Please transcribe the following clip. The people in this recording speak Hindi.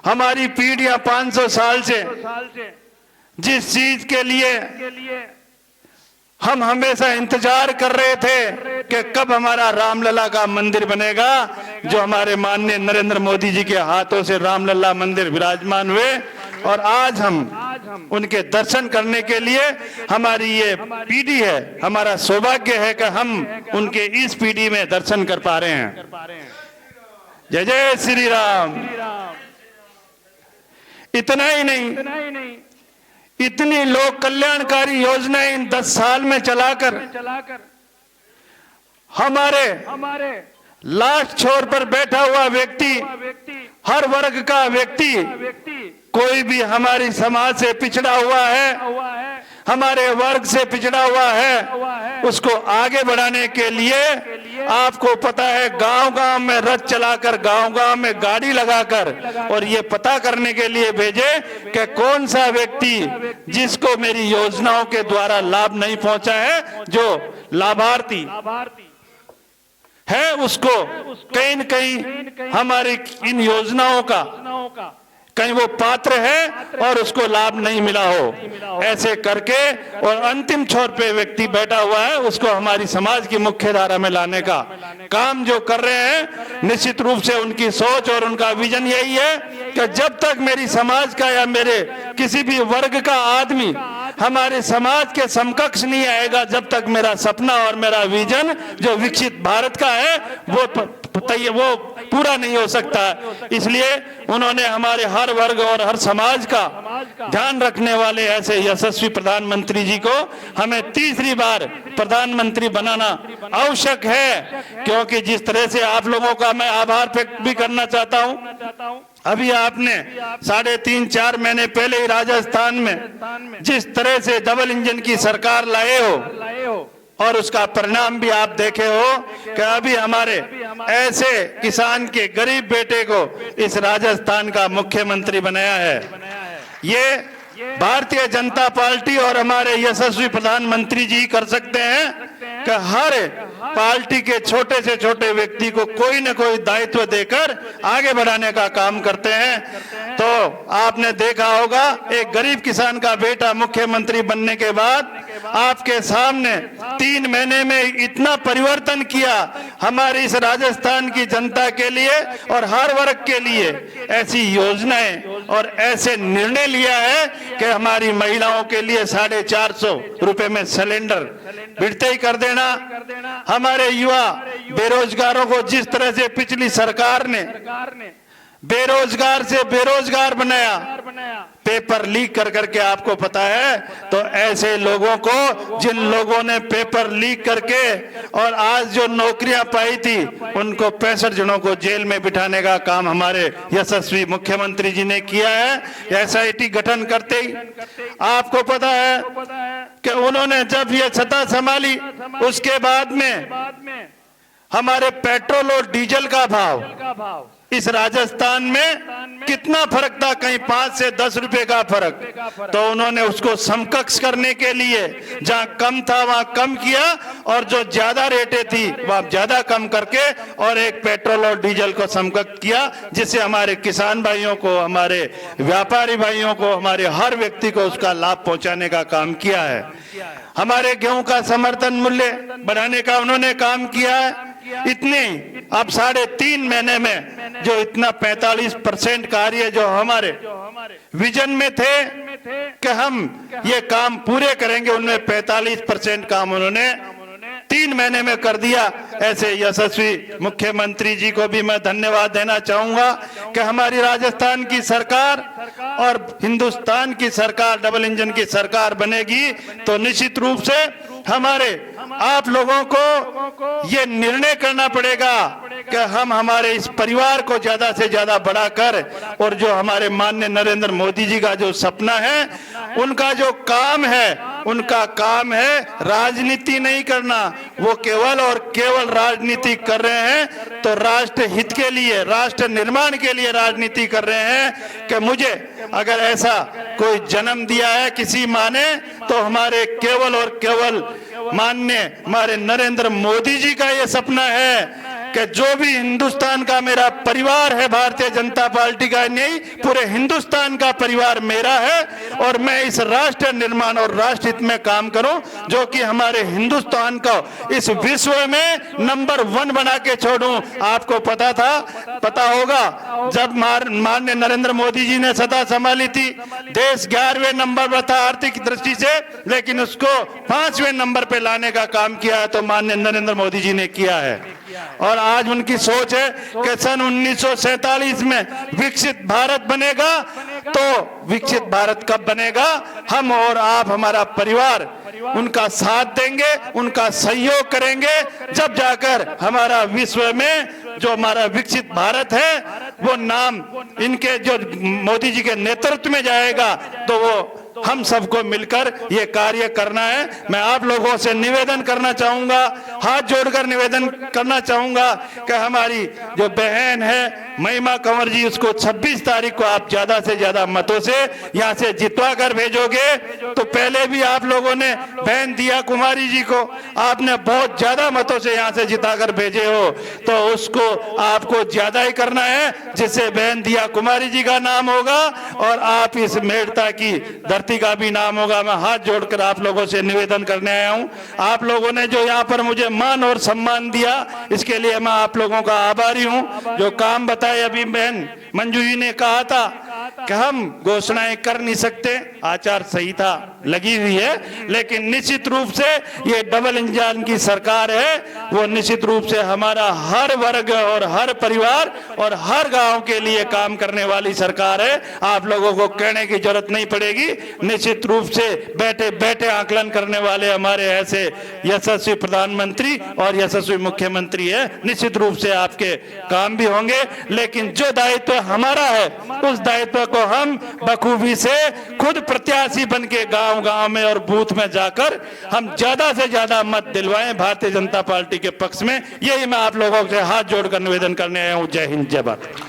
हमारी पीढ़ियां 500 साल से जिस चीज के लिए हम हमेशा इंतजार कर रहे थे कि कब हमारा रामलला का मंदिर बनेगा, जो हमारे माननीय नरेंद्र मोदी जी के हाथों से रामलला मंदिर विराजमान हुए, और आज हम उनके दर्शन करने के लिए हमारी ये पीढ़ी है, हमारा सौभाग्य है कि हम उनके इस पीढ़ी में दर्शन कर पा रहे हैं। जय जय श्री राम। इतना ही नहीं, इतनी लोक कल्याणकारी योजनाएं इन 10 साल में चलाकर हमारे लास्ट छोर पर बैठा हुआ व्यक्ति, हर वर्ग का व्यक्ति, कोई भी हमारी समाज से पिछड़ा हुआ है, हमारे वर्ग से पिछड़ा हुआ है, उसको आगे बढ़ाने के लिए आपको पता है गांव-गांव में रथ चलाकर, गांव-गांव में गाड़ी लगाकर, और ये पता करने के लिए भेजे कि कौन सा व्यक्ति जिसको मेरी योजनाओं के द्वारा लाभ नहीं पहुंचा है, जो लाभार्थी है, उसको कहीं न कहीं हमारी इन योजनाओं का कहीं वो पात्र है और उसको लाभ नहीं मिला हो, ऐसे करके, और अंतिम छोर पे व्यक्ति बैठा हुआ है, उसको हमारी समाज की मुख्य धारा में लाने का काम जो कर रहे हैं। निश्चित रूप से उनकी सोच और उनका विजन यही है कि जब तक मेरी समाज का या मेरे किसी भी वर्ग का आदमी हमारे समाज के समकक्ष नहीं आएगा, जब तक मेरा सपना और मेरा विजन जो विकसित भारत का है वो पूरा नहीं हो सकता। इसलिए उन्होंने हमारे हर वर्ग और हर समाज का ध्यान रखने वाले ऐसे यशस्वी प्रधानमंत्री जी को हमें तीसरी बार प्रधानमंत्री बनाना आवश्यक है, क्योंकि जिस तरह से आप लोगों का मैं आभार व्यक्त भी करना चाहता हूं। अभी आपने 3.5-4 महीने पहले ही राजस्थान में जिस तरह से डबल इंजन की सरकार लाए हो, और उसका परिणाम भी आप देखे हो कि अभी हमारे ऐसे किसान के गरीब बेटे को इस राजस्थान का मुख्यमंत्री बनाया है। ये भारतीय जनता पार्टी और हमारे यशस्वी प्रधानमंत्री जी कर सकते हैं कि हर पार्टी के छोटे से छोटे व्यक्ति को कोई न कोई दायित्व देकर आगे बढ़ाने का काम करते हैं। तो आपने देखा होगा, एक गरीब किसान का बेटा मुख्यमंत्री बनने के बाद आपके सामने 3 महीने में इतना परिवर्तन किया हमारी इस राजस्थान की जनता के लिए और हर वर्ग के लिए। ऐसी योजनाएं और ऐसे निर्णय लिया है कि हमारी महिलाओं के लिए 450 रुपए में सिलेंडर बढ़ते ही कर देना, हमारे युवा बेरोजगारों को जिस तरह से पिछली सरकार ने बेरोजगार से बेरोजगार बनाया, पेपर लीक कर करके, आपको पता है, तो ऐसे लोगों को, जिन लोगों ने पेपर लीक करके और आज जो नौकरियां पाई थी, उनको 65 जनों को जेल में बिठाने का काम हमारे यशस्वी मुख्यमंत्री जी ने किया है। SIT गठन करते ही आपको पता है कि उन्होंने जब ये सत्ता संभाली, उसके बाद में हमारे पेट्रोल और डीजल का भाव इस राजस्थान में कितना फर्क था, कहीं 5 से 10 रुपए का फर्क, तो उन्होंने उसको समकक्ष करने के लिए जहां कम था वहां कम किया, और जो ज्यादा रेटें थी वहां ज्यादा कम करके और एक पेट्रोल और डीजल को समकक्ष किया, जिससे हमारे किसान भाइयों को, हमारे व्यापारी भाइयों को, हमारे हर व्यक्ति को उसका लाभ पहुंचाने का काम किया है। हमारे गेहूं का समर्थन मूल्य बढ़ाने का उन्होंने काम किया है। इतने अब 3.5 महीने में जो इतना 45% कार्य जो हमारे विजन में थे कि हम ये काम पूरे करेंगे, उनमें 45% काम उन्होंने 3 महीने में कर दिया। ऐसे यशस्वी मुख्यमंत्री जी को भी मैं धन्यवाद देना चाहूंगा कि हमारी राजस्थान की सरकार और हिंदुस्तान की सरकार डबल इंजन की सरकार बनेगी, तो निश्चित रूप से हमारे आप लोगों को ये निर्णय करना पड़ेगा कि हम हमारे इस परिवार को ज्यादा से ज्यादा बढ़ाकर, और जो हमारे माननीय नरेंद्र मोदी जी का जो सपना है, उनका जो काम है, उनका काम है राजनीति नहीं करना। वो केवल और केवल राजनीति कर रहे हैं तो राष्ट्र हित के लिए, राष्ट्र निर्माण के लिए राजनीति कर रहे हैं कि मुझे अगर ऐसा कोई जन्म दिया है किसी माँ ने, तो हमारे केवल और केवल माननीय हमारे नरेंद्र मोदी जी का ये सपना है कि कि जो भी हिंदुस्तान का मेरा परिवार है, भारतीय जनता पार्टी का नहीं, पूरे हिंदुस्तान का परिवार मेरा है और मैं इस राष्ट्र निर्माण और राष्ट्र हित में काम करूं, जो कि हमारे हिंदुस्तान को इस विश्व में नंबर 1 बना के छोड़ूं। आपको पता होगा जब माननीय नरेंद्र मोदी जी ने सत्ता संभाली थी, देश 11वें नंबर पर था आर्थिक दृष्टि से, लेकिन उसको 5वें नंबर पे लाने का काम किया है तो माननीय नरेंद्र मोदी जी ने किया है। और आज उनकी सोच है कि सन 1947 में विकसित भारत बनेगा। तो विकसित भारत कब बनेगा? हम और आप, हमारा परिवार उनका साथ देंगे, उनका सहयोग करेंगे, जब जाकर हमारा विश्व में जो हमारा विकसित भारत है वो नाम इनके जो मोदी जी के नेतृत्व में जाएगा। तो वो हम सबको मिलकर ये कार्य करना है। मैं आप लोगों से निवेदन करना चाहूंगा, हाथ जोड़कर निवेदन करना चाहूंगा कि हमारी जो बहन है महिमा कंवर जी, उसको 26 तारीख को आप ज्यादा से ज्यादा मतों से यहाँ से जितवा कर भेजोगे। तो पहले भी आप लोगों ने बहन दिया कुमारी जी को आपने बहुत ज्यादा मतों से यहाँ से जिता कर भेजे हो, तो उसको आपको ज्यादा ही करना है, जिससे बहन दिया कुमारी जी का नाम होगा और आप इस मेड़ता की धरती का भी नाम होगा। मैं हाथ जोड़कर आप लोगों से निवेदन करने आया हूं। आप लोगों ने जो यहाँ पर मुझे मान और सम्मान दिया, इसके लिए मैं आप लोगों का आभारी हूं। जो काम बताए अभी बहन मंजू जी ने कहा था कि हम घोषणाएं कर नहीं सकते, आचार संहिता लगी हुई है, लेकिन निश्चित रूप से ये डबल इंजन की सरकार है, वो निश्चित रूप से हमारा हर वर्ग और हर परिवार और हर गांव के लिए काम करने वाली सरकार है। आप लोगों को कहने की जरूरत नहीं पड़ेगी। निश्चित रूप से बैठे बैठे आकलन करने वाले हमारे ऐसे यशस्वी प्रधानमंत्री और यशस्वी मुख्यमंत्री है। निश्चित रूप से आपके काम भी होंगे, लेकिन जो दायित्व हमारा है उस दायित्व को हम बखूबी से खुद प्रत्याशी बन के गांव गांव में और बूथ में जाकर हम ज्यादा से ज्यादा मत दिलवाएं भारतीय जनता पार्टी के पक्ष में। यही मैं आप लोगों से हाथ जोड़कर निवेदन करने आया हूं। जय हिंद, जय भारत।